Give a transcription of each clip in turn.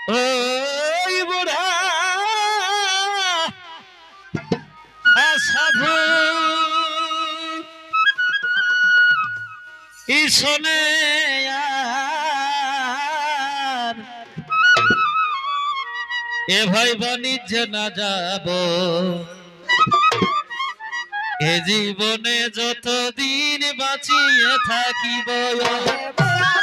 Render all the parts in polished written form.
ওই বুড়া সাধু শোনে এ ভাই বাণিজ্য না যাব এ জীবনে যতদিন বাঁচিয়ে থাকিব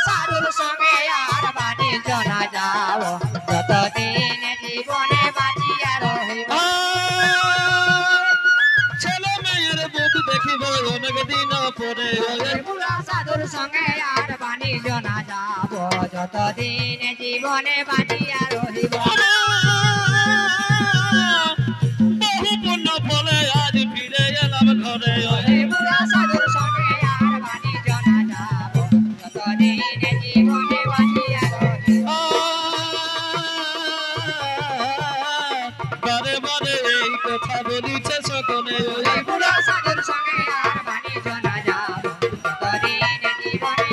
সাধুর সঙ্গে আর বাণিজ্য না যাব যতদিন জীবনে বাঁচিয়া রহিব ছেলে মেয়ের মুখ দেখিব অনেক দিন পরে সাধুর সঙ্গে আর বাণিজ্য না যাব যতদিন জীবনে বাঁচিয়া রহিব বহু পুণ্য ফলে আজ ফিরে এলাম ঘরে সাধুর সঙ্গে আর বাণিজ্য না যাব যতদিন জীবনে বাঁচিয়া রহিব বারে বারে এই কথা বলিছে সকলে সাধুর সঙ্গে আর বাণিজ্য না যাব যতদিন জীবনে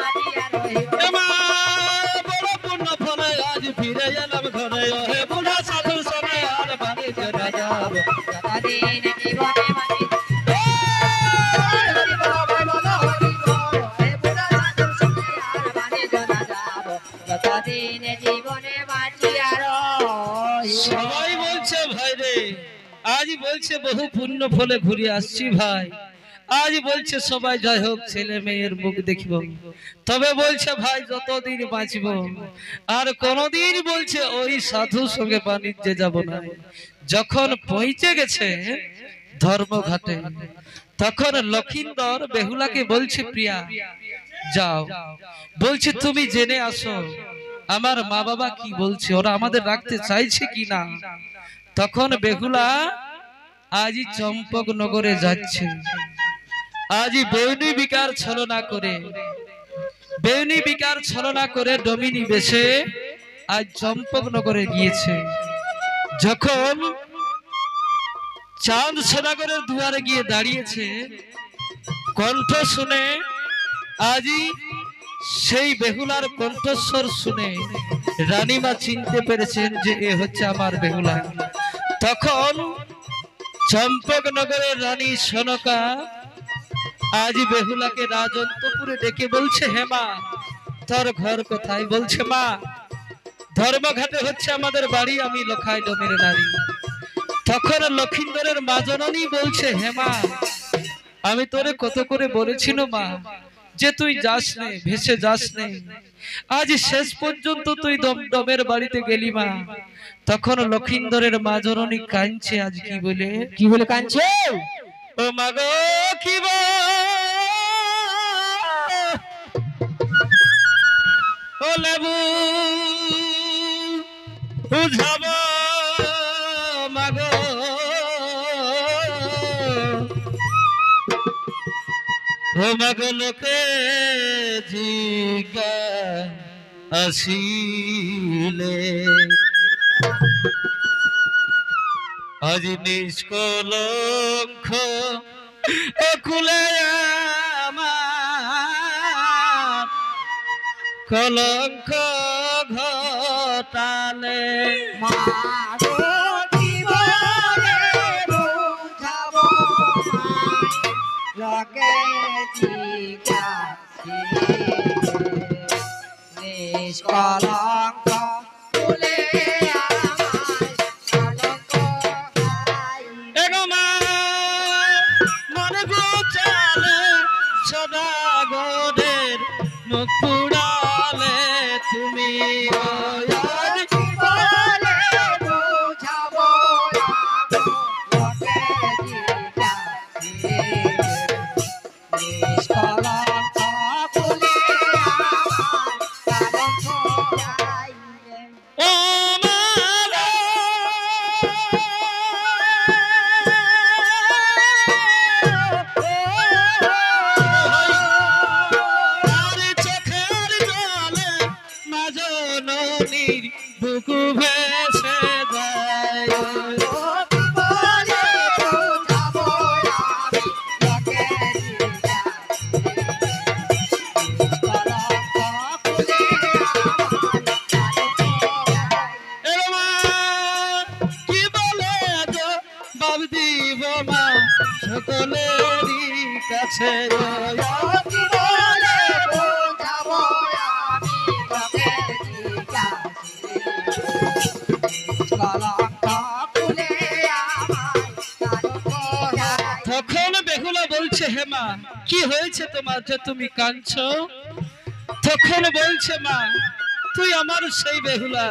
বাঁচিয়া বড় পুণ্য ফলে আজ ফিরে এলাম ঘরে হে বুড়া সাধুর সঙ্গে আর বাণিজ্য না যাব যতদিন জীবনে বাঁচিয়া সবাই বলছে ভাই রে আজ বলছে বহু পুণ্য ফলে ঘুরে আসছি ভাই আজ বলছে সবাই জয় হোক ছেলে মেয়ের মুখ দেখিব তবে বলছে ভাই যতদিন বাঁচব আর কোনদিন বলছে ওই সাধুর সঙ্গে বাণিজ্যে যাব না যখন পৌঁছে গেছে ধর্মঘাটে তখন লক্ষিন্দর বেহুলাকে বলছে প্রিয়া যাও বলছে তুমি জেনে আসো আমার মা বাবা কি বলছে ওরা আমাদের রাখতে চাইছে কি না তখন বেহুলা আজই চম্পক নগরে যাচ্ছে আজই বেউনি বিকার ছলনা করে ডমিনি বেশে আজ চম্পক নগরে গিয়েছে যখন চাঁদ সোনাগরের দুয়ারে গিয়ে দাঁড়িয়েছে কণ্ঠ শুনে আজই সেই বেহুলার কণ্ঠস্বর শুনে রানীমা চিনতে পেরেছেন যে এ হচ্ছে আমার বেহুলা তখন চম্পকনগরের রানী সনকা আজ বেহুলাকে রাজন্তপুরে ডেকে বলছে হে মা তোর ঘর কোথায় বলছে মা ধর্মঘাটে হচ্ছে আমাদের বাড়ি আমি লোখাই ডোমের নারী তখন লক্ষিন্দরের মা জননী বলছে হে মা আমি তোরে কত করে বলেছিল মা যে তুই যাস নে ভেসে যাস নে আজ শেষ পর্যন্ত তুই দমদমের বাড়িতে গেলি মা তখন লক্ষিন্দরের মা জননী কাঁদছে আজ কি বলে কাঁদছে ও মা গো কি ও লেবু বুঝাব মা গো ও মা গো লোকে জিজ্ঞা আসিলে আজ নিষ্কলঙ্ক খুলে আমার কলঙ্ক ঘটালে নিষ্কলঙ্ক ফুলে সদাগরের মুখ পুড়ালে তুমি মা সকলেরই কাছে গো। কি বলে বোঝাবো আমি লোকের জিজ্ঞাসে কলঙ্ক খুলে আমায় কারো পোড়ায় তখন বেহুলা বলছে হেমা কি হয়েছে তোমার যে তুমি কাঁদছো? তখন বলছে মা তুই আমার সেই বেহুলা,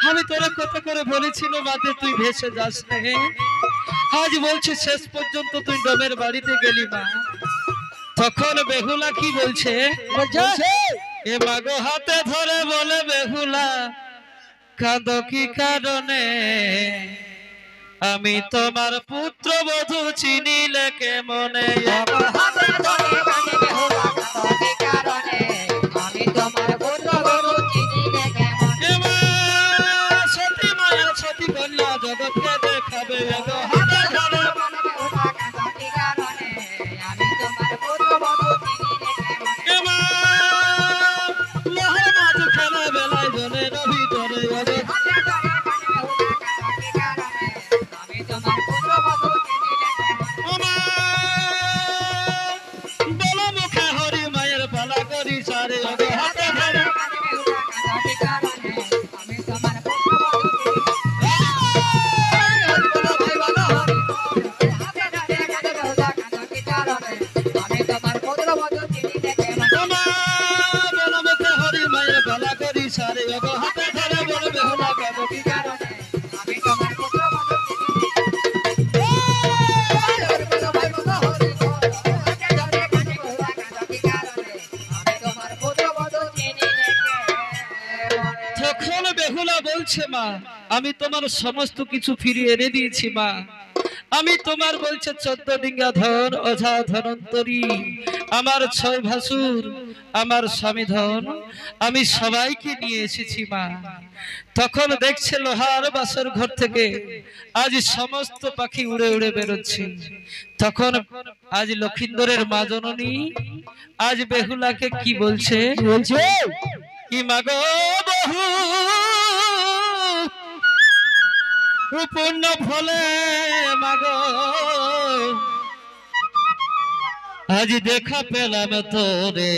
আমি তোরা কত করে বলেছিল মাতে তুই ভেসে যাস নে, আজ বলছে শেষ পর্যন্ত তুই ডোমের বাড়িতে গেলি মা। তখন বেহুলা কি বলছে এ মাগো হাতে ধরে বলে বেহুলা কাঁদো কি কারণে, আমি তোমার পুত্রবধূ চিনিলে কেমনে। হাতে ধরে কানে বেহুলা কাঁদো কি কারণে, আমি তোমার পুত্রবধূ চিনিলে কেমন। এ মা সতী মায়া সতী কন্যা জগৎকে দেখাবে গো। হাতে ধরে কানে বেহুলা কাঁদো কি কারণে, আমি তোমার পুত্রবধূ চিনিলে কেমন। এ মা লোহার মাছ খেলা বেলায় জলের ভিতরে গেলে। হাতে ধরে কানে বেহুলা কাঁদো কি কারণে, আমি তোমার পুত্রবধূ চিনিলে কেমন। ও মা বলো মুখে হরি মায়ের পালা করি সারে গো। হাতে ধরে কানে বেহুলা কাঁদো কি কারণে, আমি তোমার পুত্রবধূ চিনিলে ও মা বলো মুখে হরি মায়ের পালা করি সারে গো। হাতে ধরে বলে বেহুলা কাঁদো কি কারণে। তখন বেহুলা বলছে মা আমি তোমার সমস্ত কিছু ফিরিয়ে এনে দিয়েছি মা, আমি তোমার বলছে 14 ডিঙ্গা ধন অঝা ধনন্তরী আমার 6 ভাসুর আমার স্বামী ধন আমি সবাইকে নিয়ে এসেছি মা। তখন দেখছে লোহার বাসর ঘর থেকে আজ সমস্ত পাখি উড়ে উড়ে বেরোচ্ছে। তখন আজ লক্ষিন্দরের মা জননী আজ বেহুলাকে কি বলছে কি মাগো বহু পূর্ণ ফলে মাগো আজ দেখা পেলাম তোরে,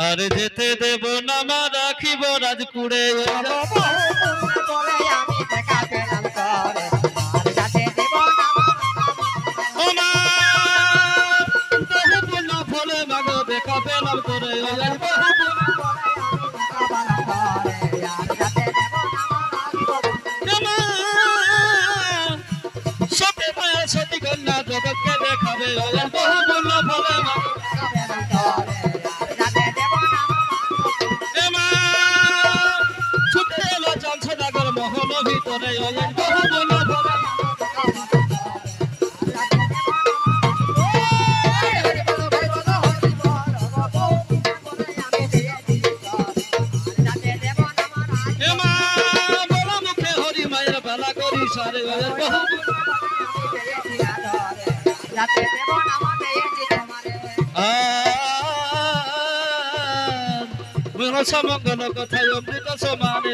আর যেতে দেব না মা রাখিব রাজকুড়ে। ও মা বহু পূর্ণ ফলে মাগো দেখা পেলাম তোরে, বহু সতী মায়া সতী কন্যা জগৎকে দেখাবে বহু পূর্ণ ফলে মাগো। এ মা ছুটে এলো চাঁদসাগর মহল ভিতরে বহু পূর্ণ ফলে। এ মা বলো মুখে হরি মায়ের বেলা করি সারে বহু মনসা মঙ্গল কথায় অমৃত সমানে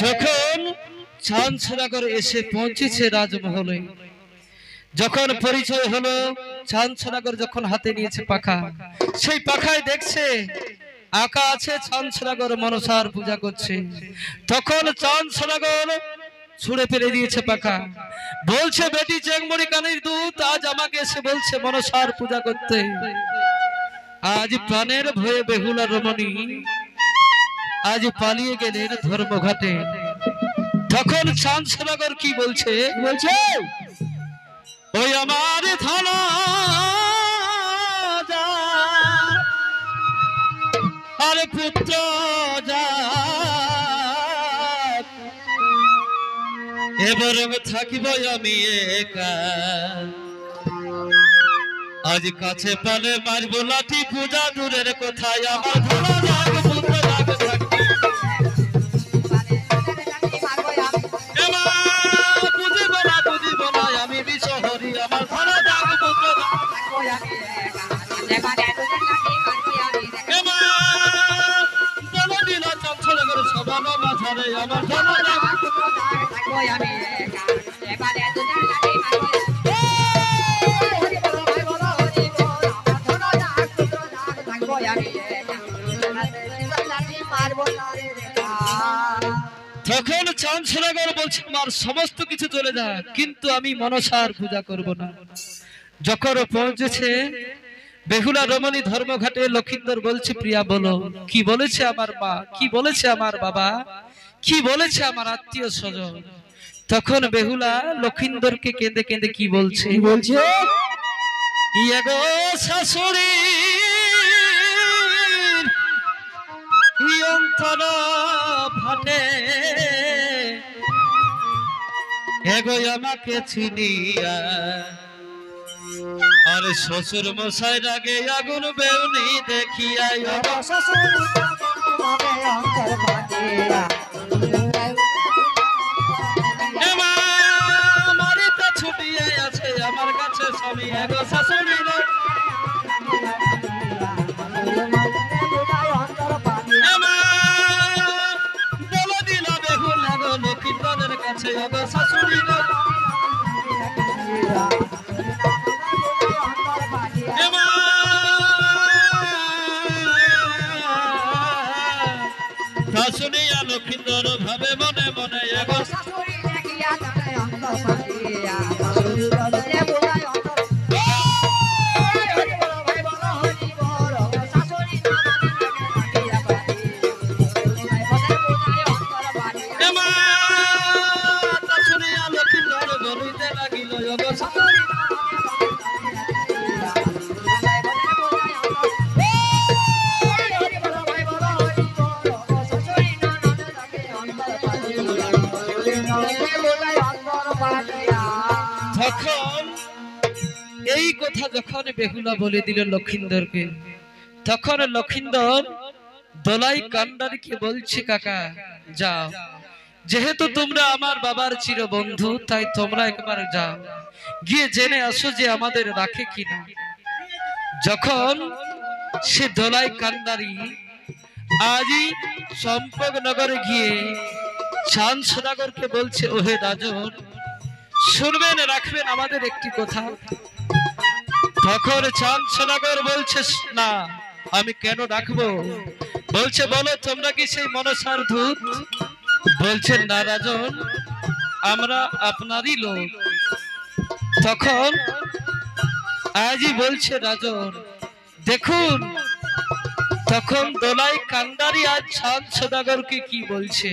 যখন চাঁদসাগর এসে পৌঁছেছে রাজমহলে, যখন পরিচয় হলো চাঁদসাগর যখন হাতে নিয়েছে পাখা, সেই পাখায় দেখছে আঁকা আছে চাঁদসাগর মনসার পূজা করছে। তখন চাঁদসাগর ছুঁড়ে ফেলে দিয়েছে পাখা, বলছে বেটি চেংমড়ি কানের দুধ আজ আমাকে এসে বলছে মনসার পূজা করতে। আজ প্রাণের ভয়ে বেহুলা রমণী আজ পালিয়ে গেলেন ধর্মঘাটে। তখন চাঁদসাগর কি বলছে ওই আমার থানা আরে পুত্র যা এবার থাকিব আমি একা, আজ কাছে পালে মারব লাঠি পূজা দূরের কোথায় আমার থানা যাক পুত্র যাক থাকি। বুঝিব না আমি বিষহরি আমি একা এবারে দুটা লাঠি মারবো হরি বল ভাই বল হরি বল আমার ধন যাক পুত্র যাক থাকবো আমি একা এবারে লাঠি মারবো তারে দেখা তখন চাঁদসোনাগর বলছে আমার সমস্ত কিছু চলে যায় কিন্তু আমি মনসার পূজা করব না। যখন পৌঁছেছে বেহুলা রমণী ধর্মঘাটে লক্ষিন্দর বলছে প্রিয়া বলো কি বলেছে আমার মা, কি বলেছে আমার বাবা, কি বলেছে আমার আত্মীয় স্বজন। তখন বেহুলা লক্ষিন্দরকে কেঁদে কেঁদে কি বলছে ইয়ে গো শাশুড়ি অন্তর ফাটে এগো আমাকে চিনিয়া আর শ্বশুর মশাই রাগে আগুন বেউনি দেখিয়া মারিতে ছুটিয়ে আছে আমার কাছে স্বামী এগো শাশুড়ি বলে দিল বেহুল এগো লক্ষিন্দরের কাছে এগো শাশুড়ি শুনিয়া লক্ষিন্দর ভাবে মনে মনে এগো শাশুড়ি দেখিয়া জানে অন্তর পাতিয়া শাশুড়ি বলে বোলায় অন্তর হরি বল ভাই বল হরি বল শাশুড়ি না মানে লাগে থাকিয়া পাতি ভাই বলে বোলায় অন্তর পাতিয়া এমা তা শুনিয়া লক্ষিন্দর বলিতে লাগিল এগো শাশুড়ি না তখন এই কথা যখন বেহুলা বলে দিল লক্ষিন্দরকে তখন লক্ষিন্দর দলাই কান্ডারিকে বলছে কাকা যাও যেহেতু তোমরা আমার বাবার চিরবন্ধু তাই তোমরা একবার যাও গিয়ে জেনে আসো যে আমাদের রাখে কিনা। যখন সে দলাই কান্ডারি আজই চম্পকনগরে গিয়ে চাঁদসোনাগরকে বলছে ওহে রাজন শুনবেন রাখবেন আমাদের একটি কথা। তখন চাঁদসোনাগর বলছে না আমি কেন রাখবো, বলছে বলো তোমরা কি সেই মনসার দূত। বলছেন না রাজন আমরা আপনারই লোক। তখন আজই বলছে রাজন দেখুন তখন দোলাই কান্ডারি আজ চাঁদসোনাগরকে কি বলছে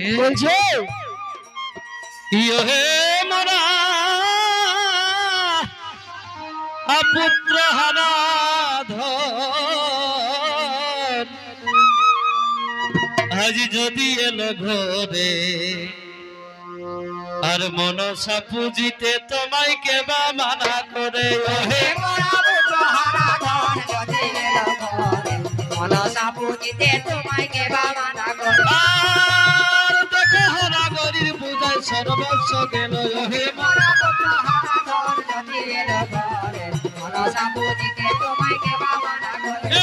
ইয়ে মরা পুত্র হারা ধন আজ যদি এলো ঘরে আর মনসা পুজিতে তোমায় কেবা মানা করে ওহে মনসা পুজিতে তোমায় কেবা মানা করে আর দেখো হরাগরির পূজায় সর্বস্ব গেল ওহে মরা পুত্র হারা ধন যদি এলো ঘরে মনসা পুজিতে তোমায় কেবা মানা করে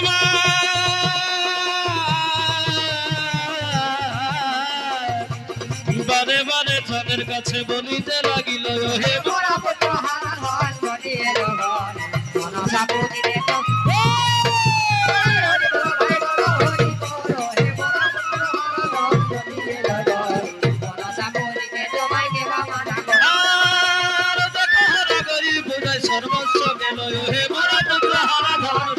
বারে বারে তাদের কাছে বলিতে লাগিল হে মরা পুত্র হারা ধন যদি এলো ঘরে মনসা পুজিতে সর্বস্ব গেল হে মরা পুত্র হারা ধন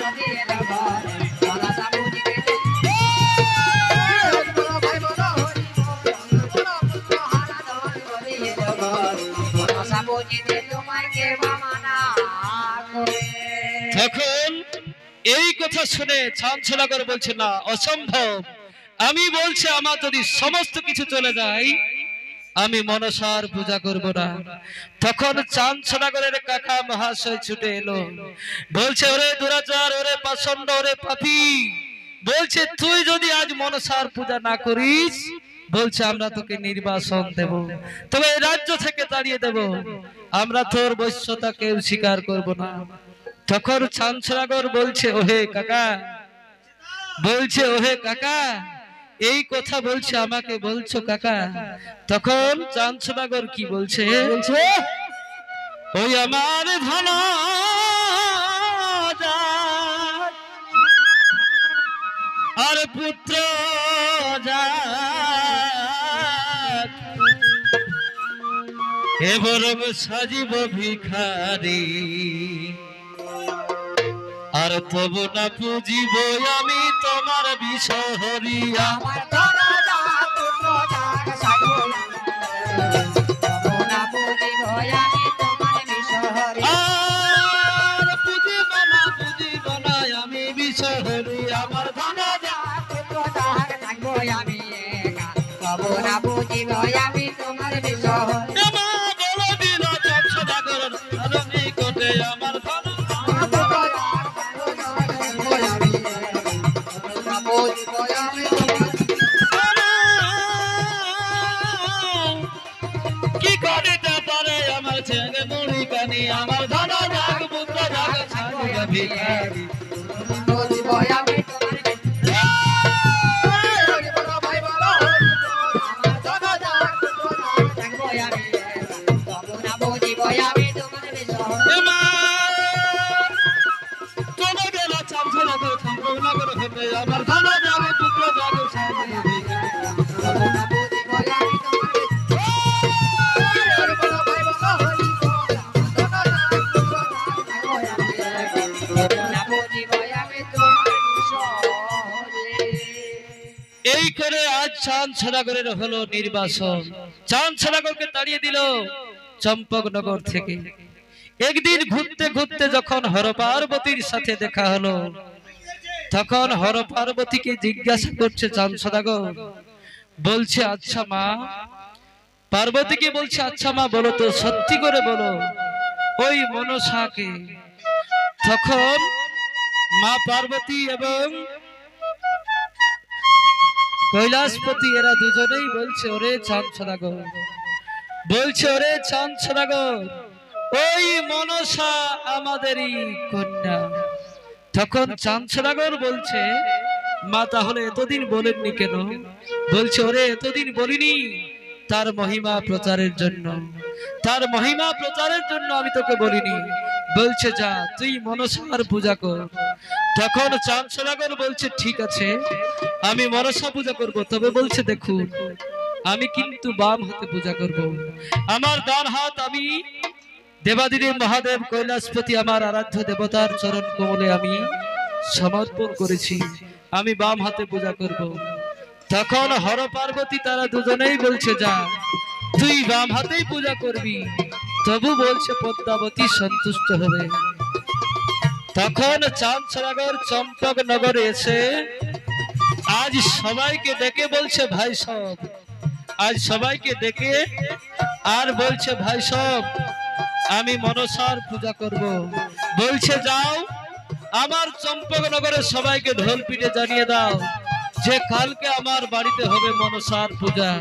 তখন এই কথা শুনে চাঁদসোনাগর বলছে না অসম্ভব, আমি বলছি আমার যদি সমস্ত কিছু চলে যায় আমি মনসার পূজা করব না। তখন চাঁদসোনাগরের কাকা মহাশয় ছুটে এলো বলছে ওরে দুরাচার ওরে পাষণ্ড ওরে পাপী, বলছে তুই যদি আজ মনসার পূজা না করিস বলছে আমরা তোকে নির্বাসন দেব, তবে এই রাজ্য থেকে তাড়িয়ে দেব, আমরা তোর বৈশ্যতা কেউ স্বীকার করব না। তখন চাঁদসোনাগর বলছে ওহে কাকা, বলছে ওহে কাকা এই কথা বলছে আমাকে বলছো কাকা, তখন চাঁদ সদাগর কি বলছে, ওই আমার ধন আর পুত্র যাক এ বরং সাজিব ভিখারি, আর তবু না পুজিব আমি তোমার বিষহরিয়া। আমার ধন যাক পুত্র যাক সাজবো না বুঝিব আমি তোমার বিষহরি। আর পুজিব না আমি বিষহরি, আমার ধন যাক পুত্র যাক থাকবো আমি একা, তবু না বুঝিব আমি তোমার বিষহরি। আমার ধন কি করিতে পারে আমার ছেলে মুড়ি কানি, আমার ধন যাক পুত্র যাক সাজিব ভিখারি। আমার ধন যাক পুত্র যাক সাজিব ভিখারি। এই করে আজ চাঁদ সদাগরের হলো নির্বাসন। চাঁদ সদাগরকে তাড়িয়ে দিল চম্পকনগর থেকে। একদিন ঘুরতে ঘুরতে যখন হরপার্বতীর সাথে দেখা হলো, তখন হরপার্বতীকে জিজ্ঞাসা করছে চাঁদ সদাগর, বলছে আচ্ছা মা, পার্বতীকে বলছে আচ্ছা মা বলো তো, সত্যি করে বলো ওই মনসাকে। তখন মা পার্বতী এবং কৈলাসপতি এরা দুজনেই বলছে, ওরে চাঁদ সদাগর, বলছে ওরে চাঁদ সদাগর, ওই মনসা আমাদেরই কন্যা। তখন চাঁদ সদাগর বলছে, মা তাহলে এতদিন বলেননি কেন? বলছে ওরে এতদিন বলিনি তার মহিমা প্রচারের জন্য, তার মহিমা প্রচারের জন্য আমি তোকে বলিনি। বলছে যা তুই মনসার পূজা কর। তখন চাঁদ সদাগর বলছে ঠিক আছে আমি মনসা পূজা করব, তবে বলছে দেখুন আমি কিন্তু বাম হাতে পূজা করব, আমার ডান হাত আমি দেবাদিদেব মহাদেব কৈলাসপতি আমার আরাধ্য দেবতার চরণ কমলে আমি সমর্পণ করেছি, আমি বাম হাতে পূজা করব। তখন হর পার্বতী তারা দুজনেই বলছে যা তুই বাম হাতেই পূজা করবি, তবু বলছে পদ্মাবতী সন্তুষ্ট হবে। তখন চাঁদ সদাগর চম্পক নগরে এসে আজ সবাইকে ডেকে বলছে ভাই সব, আজ সবাইকে ডেকে আর বলছে ভাই সব আমি মনসার পূজা করব। বলছে যাও আমার চম্পক নগরের সবাইকে ঢোল পিটে জানিয়ে দাও যে কালকে আমার বাড়িতে হবে মনসার পূজা।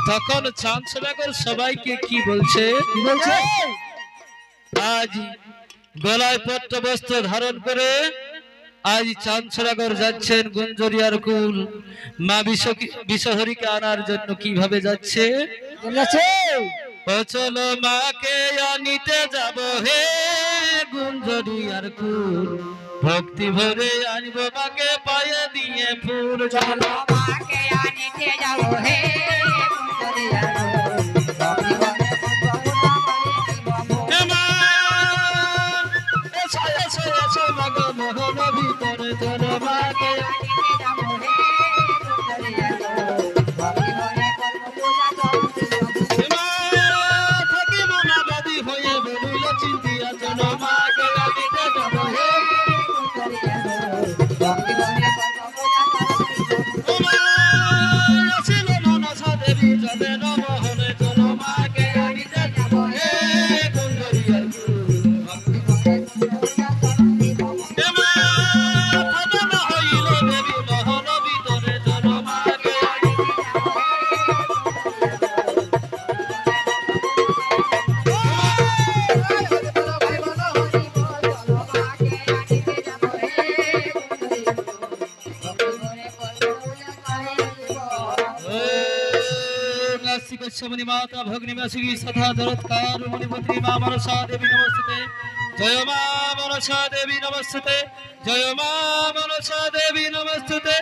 তখন চাঁদ সদাগর সবাইকে কি বলছে, আজ গলায় পট্ট বস্ত্র ধারণ করে আজ চাঁদ সদাগর যাচ্ছেন গুঞ্জরিয়ার কুল মা বিষহরীকে আনার জন্য। কিভাবে যাচ্ছে, চলো মাকে আনিতে যাব হে গুঞ্জরিয়ার কুল, ভক্তি ভরে আনব মাকে পায়ে দিয়ে ফুল। চলো মাকে আনিতে যাব হে গুঞ্জরিয়ার কুল, ভক্তি ভরে ভিতরে চলো মাকে আনিতে যাব হে গুঞ্জরিয়ার কুল, ভক্তি ভরে থাকিব না বাদী হয়ে বলিল চিন্তিয়া, চলো মাকে আনিতে যাব হে আসিল মনসা দেবী যাবে নবহরে, চলো মাকে আনিতে যাব হে গুঞ্জরিয়ার কুল। হইল দেবী श्री कश्यपनि माता भग्निमसि सदा जरत्कार मुनिपुत्री मा मनसा देवी नमस्ते जय मा मनसा देवी नमस्ते जय मा मनसा देवी नमस्ते